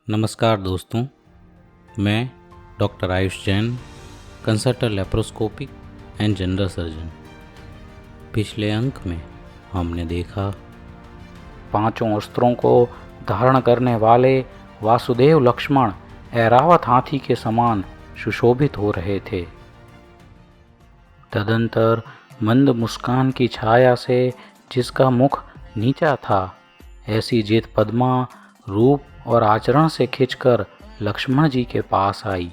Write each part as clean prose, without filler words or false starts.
नमस्कार दोस्तों, मैं doctor Ayush Jain, consultant laparoscopic and general surgeon. पिछले अंक में हमने देखा पांचों अस्त्रों को धारण करने वाले वासुदेव लक्ष्मण ऐरावत हाथी के समान सुशोभित हो रहे थे। तदंतर मंद मुस्कान की छाया से जिसका मुख नीचा था, ऐसी जित पद्मा रूप और आचरण से खिंचकर लक्ष्मण जी के पास आई।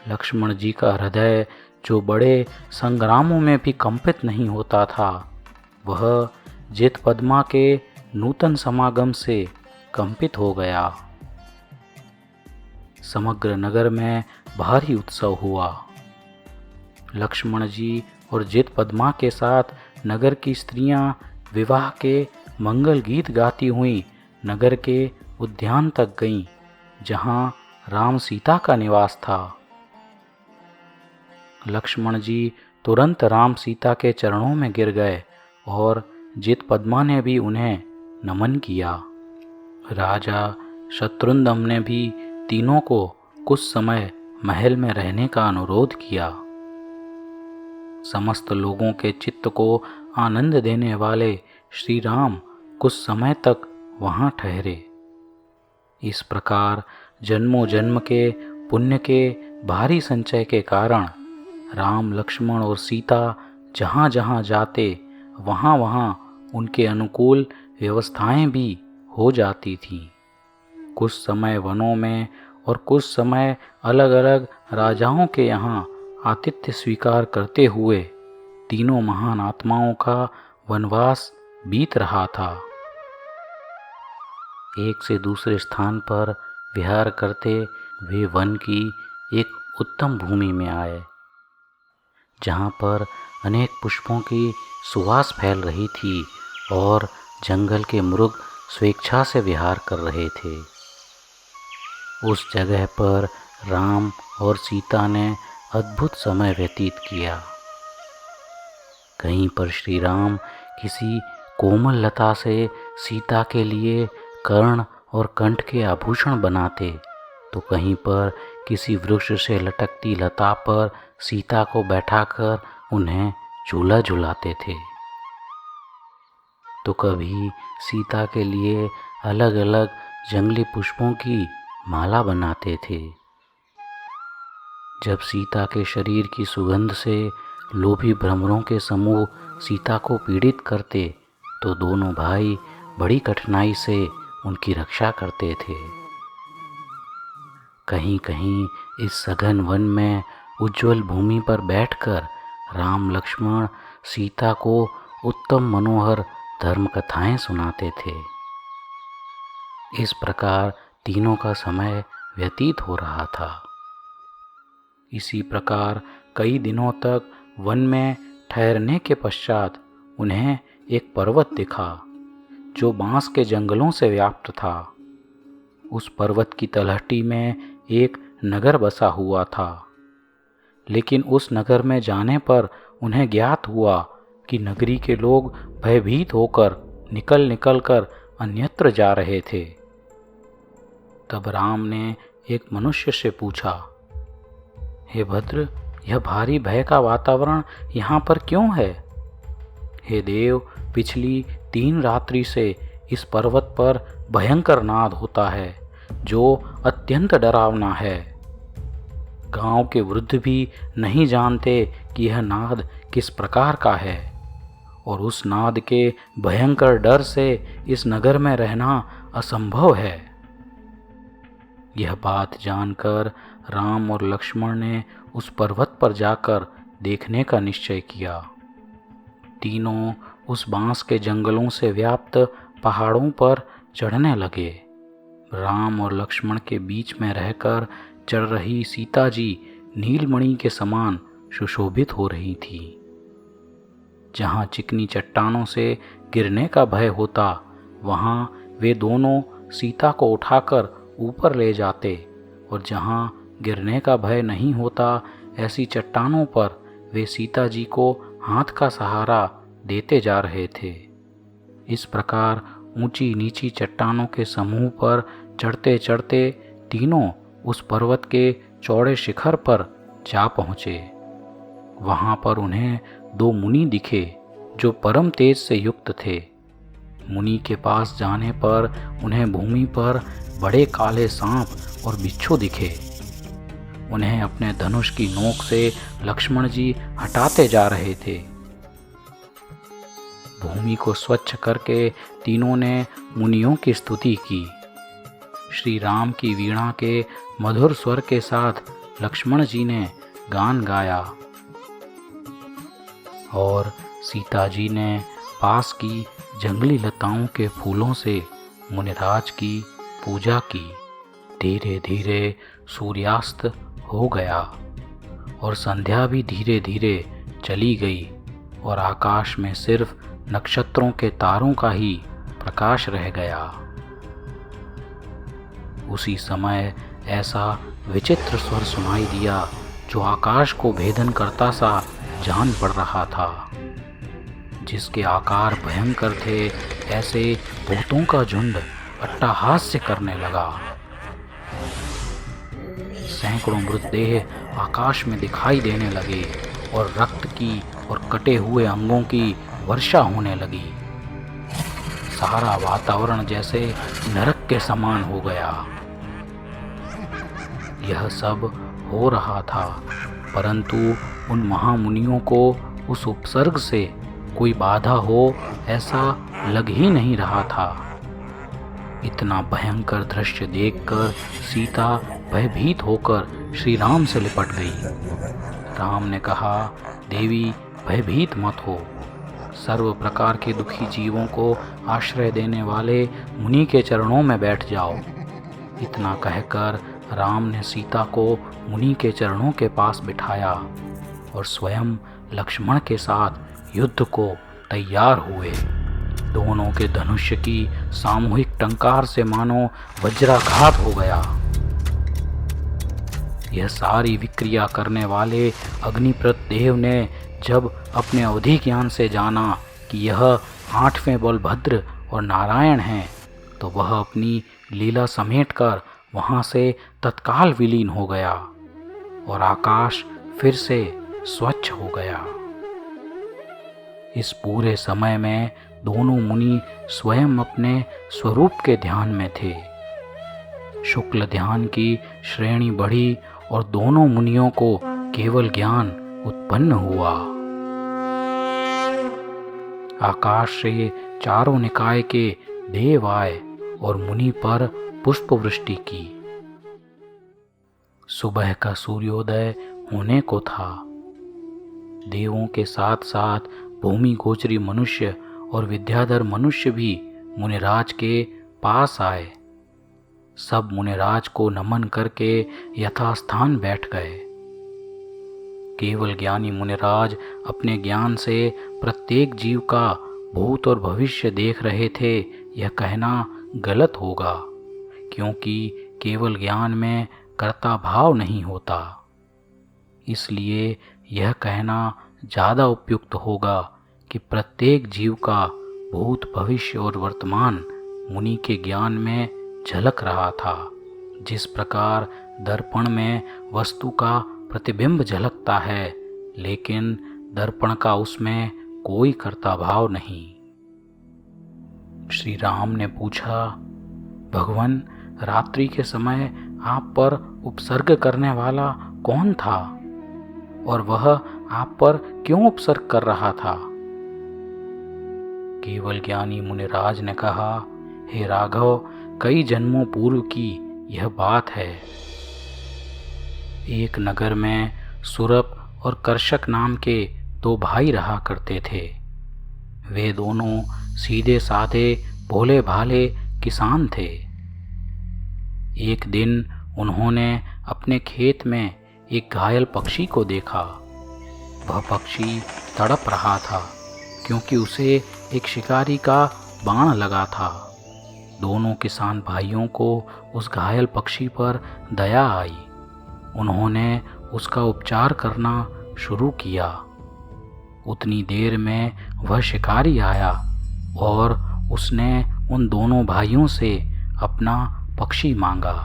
लक्ष्मण जी का हृदय जो बड़े संग्रामों में भी कंपित नहीं होता था, वह जित पद्मा के नूतन समागम से कंपित हो गया। समग्र नगर में भारी उत्सव हुआ। लक्ष्मण जी और जित पद्मा के साथ नगर की स्त्रियां विवाह के मंगल गीत गाती हुई नगर के उद्यान तक गईं, जहां राम सीता का निवास था। लक्ष्मण जी तुरंत राम सीता के चरणों में गिर गए और जित पद्मा ने भी उन्हें नमन किया। राजा शत्रुंधम ने भी तीनों को कुछ समय महल में रहने का अनुरोध किया। समस्त लोगों के चित्त को आनंद देने वाले श्री राम कुछ समय तक वहां ठहरे। इस प्रकार जन्मों जन्म के पुण्य के भारी संचय के कारण राम, लक्ष्मण और सीता जहाँ जहाँ जाते, वहाँ वहाँ उनके अनुकूल व्यवस्थाएं भी हो जाती थीं। कुछ समय वनों में और कुछ समय अलग अलग राजाओं के यहाँ आतिथ्य स्वीकार करते हुए तीनों महान आत्माओं का वनवास बीत रहा था। एक से दूसरे स्थान पर विहार करते वे वन की एक उत्तम भूमि में आए, जहाँ पर अनेक पुष्पों की सुवास फैल रही थी और जंगल के मृग स्वेच्छा से विहार कर रहे थे। उस जगह पर राम और सीता ने अद्भुत समय व्यतीत किया। कहीं पर श्री राम किसी कोमल लता से सीता के लिए कर्ण और कंठ के आभूषण बनाते, तो कहीं पर किसी वृक्ष से लटकती लता पर सीता को बैठाकर उन्हें झूला झुलाते थे। तो कभी सीता के लिए अलग अलग जंगली पुष्पों की माला बनाते थे। जब सीता के शरीर की सुगंध से लोभी भ्रमरों के समूह सीता को पीड़ित करते, तो दोनों भाई बड़ी कठिनाई से उनकी रक्षा करते थे। कहीं कहीं इस सघन वन में उज्जवल भूमि पर बैठकर राम, लक्ष्मण सीता को उत्तम मनोहर धर्म कथाएं सुनाते थे। इस प्रकार तीनों का समय व्यतीत हो रहा था। इसी प्रकार कई दिनों तक वन में ठहरने के पश्चात उन्हें एक पर्वत दिखा, जो बांस के जंगलों से व्याप्त था। उस पर्वत की तलहटी में एक नगर बसा हुआ था, लेकिन उस नगर में जाने पर उन्हें ज्ञात हुआ कि नगरी के लोग भयभीत होकर निकल निकल कर अन्यत्र जा रहे थे। तब राम ने एक मनुष्य से पूछा, हे भद्र, यह भारी भय का वातावरण यहाँ पर क्यों है? हे देव, पिछली 3 रात्रि से इस पर्वत पर भयंकर नाद होता है, जो अत्यंत डरावना है। गांव के वृद्ध भी नहीं जानते कि यह नाद किस प्रकार का है, और उस नाद के भयंकर डर से इस नगर में रहना असंभव है। यह बात जानकर राम और लक्ष्मण ने उस पर्वत पर जाकर देखने का निश्चय किया। तीनों उस बांस के जंगलों से व्याप्त पहाड़ों पर चढ़ने लगे। राम और लक्ष्मण के बीच में रहकर चढ़ रही सीता जी नीलमणि के समान सुशोभित हो रही थी। जहाँ चिकनी चट्टानों से गिरने का भय होता, वहाँ वे दोनों सीता को उठाकर ऊपर ले जाते, और जहाँ गिरने का भय नहीं होता, ऐसी चट्टानों पर वे सीता जी को हाथ का सहारा देते जा रहे थे। इस प्रकार ऊंची नीची चट्टानों के समूह पर चढ़ते चढ़ते तीनों उस पर्वत के चौड़े शिखर पर जा पहुँचे। वहाँ पर उन्हें दो मुनि दिखे जो परम तेज से युक्त थे। मुनि के पास जाने पर उन्हें भूमि पर बड़े काले सांप और बिच्छू दिखे। उन्हें अपने धनुष की नोक से लक्ष्मण जी हटाते जा रहे थे। भूमि को स्वच्छ करके तीनों ने मुनियों की स्तुति की। श्री राम की वीणा के मधुर स्वर के साथ लक्ष्मण जी ने गान गाया और सीता जी ने पास की जंगली लताओं के फूलों से मुनिराज की पूजा की। धीरे धीरे सूर्यास्त हो गया और संध्या भी धीरे धीरे चली गई और आकाश में सिर्फ नक्षत्रों के तारों का ही प्रकाश रह गया। उसी समय ऐसा विचित्र स्वर सुनाई दिया जो आकाश को भेदन करता सा जान पड़ रहा था। जिसके आकार भयंकर थे, ऐसे भूतों का झुंड अट्टहास्य करने लगा। सैकड़ों मृतदेह आकाश में दिखाई देने लगे और रक्त की और कटे हुए अंगों की वर्षा होने लगी। सारा वातावरण जैसे नरक के समान हो गया। यह सब हो रहा था, परंतु उन महामुनियों को उस उपसर्ग से कोई बाधा हो ऐसा लग ही नहीं रहा था। इतना भयंकर दृश्य देखकर सीता भयभीत होकर श्री राम से लिपट गई। राम ने कहा, देवी भयभीत मत हो। सर्व प्रकार के दुखी जीवों को आश्रय देने वाले मुनि के चरणों में बैठ जाओ। इतना कहकर राम ने सीता को मुनि के चरणों के पास बिठाया और स्वयं लक्ष्मण के साथ युद्ध को तैयार हुए। दोनों के धनुष्य की सामूहिक टंकार से मानो वज्राघात हो गया। यह सारी विक्रिया करने वाले अग्निप्रद देव ने जब अपने अवधि ज्ञान से जाना कि यह 8वें बलभद्र और नारायण हैं, तो वह अपनी लीला समेटकर वहां से तत्काल विलीन हो गया और आकाश फिर से स्वच्छ हो गया। इस पूरे समय में दोनों मुनि स्वयं अपने स्वरूप के ध्यान में थे। शुक्ल ध्यान की श्रेणी बढ़ी और दोनों मुनियों को केवल ज्ञान उत्पन्न हुआ। आकाश से चारों निकाय के देव आए और मुनि पर पुष्प वृष्टि की। सुबह का सूर्योदय होने को था। देवों के साथ साथ भूमि गोचरी मनुष्य और विद्याधर मनुष्य भी मुनिराज के पास आए। सब मुनिराज को नमन करके यथास्थान बैठ गए। केवल ज्ञानी मुनिराज अपने ज्ञान से प्रत्येक जीव का भूत और भविष्य देख रहे थे। यह कहना गलत होगा, क्योंकि केवल ज्ञान में कर्ता भाव नहीं होता। इसलिए यह कहना ज़्यादा उपयुक्त होगा कि प्रत्येक जीव का भूत भविष्य और वर्तमान मुनि के ज्ञान में झलक रहा था। जिस प्रकार दर्पण में वस्तु का प्रतिबिंब झलकता है, लेकिन दर्पण का उसमें कोई कर्ता भाव नहीं। श्री राम ने पूछा, भगवान, रात्रि के समय आप पर उपसर्ग करने वाला कौन था और वह आप पर क्यों उपसर्ग कर रहा था? केवल ज्ञानी मुनिराज ने कहा, हे राघव, कई जन्मों पूर्व की यह बात है। एक नगर में सुरप और कर्षक नाम के दो भाई रहा करते थे। वे दोनों सीधे साधे भोले भाले किसान थे। एक दिन उन्होंने अपने खेत में एक घायल पक्षी को देखा। वह पक्षी तड़प रहा था क्योंकि उसे एक शिकारी का बाण लगा था। दोनों किसान भाइयों को उस घायल पक्षी पर दया आई। उन्होंने उसका उपचार करना शुरू किया। उतनी देर में वह शिकारी आया और उसने उन दोनों भाइयों से अपना पक्षी मांगा।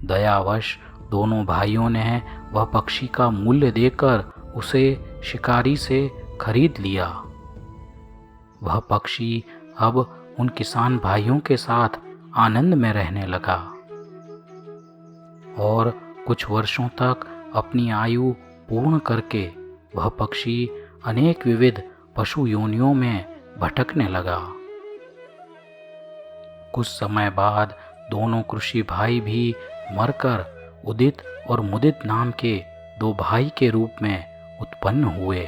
दयावश दोनों भाइयों ने वह पक्षी का मूल्य देकर उसे शिकारी से खरीद लिया। वह पक्षी अब उन किसान भाइयों के साथ आनंद में रहने लगा और कुछ वर्षों तक अपनी आयु पूर्ण करके वह पक्षी अनेक विविध पशु योनियों में भटकने लगा। कुछ समय बाद दोनों कृषि भाई भी मरकर उदित और मुदित नाम के दो भाई के रूप में उत्पन्न हुए।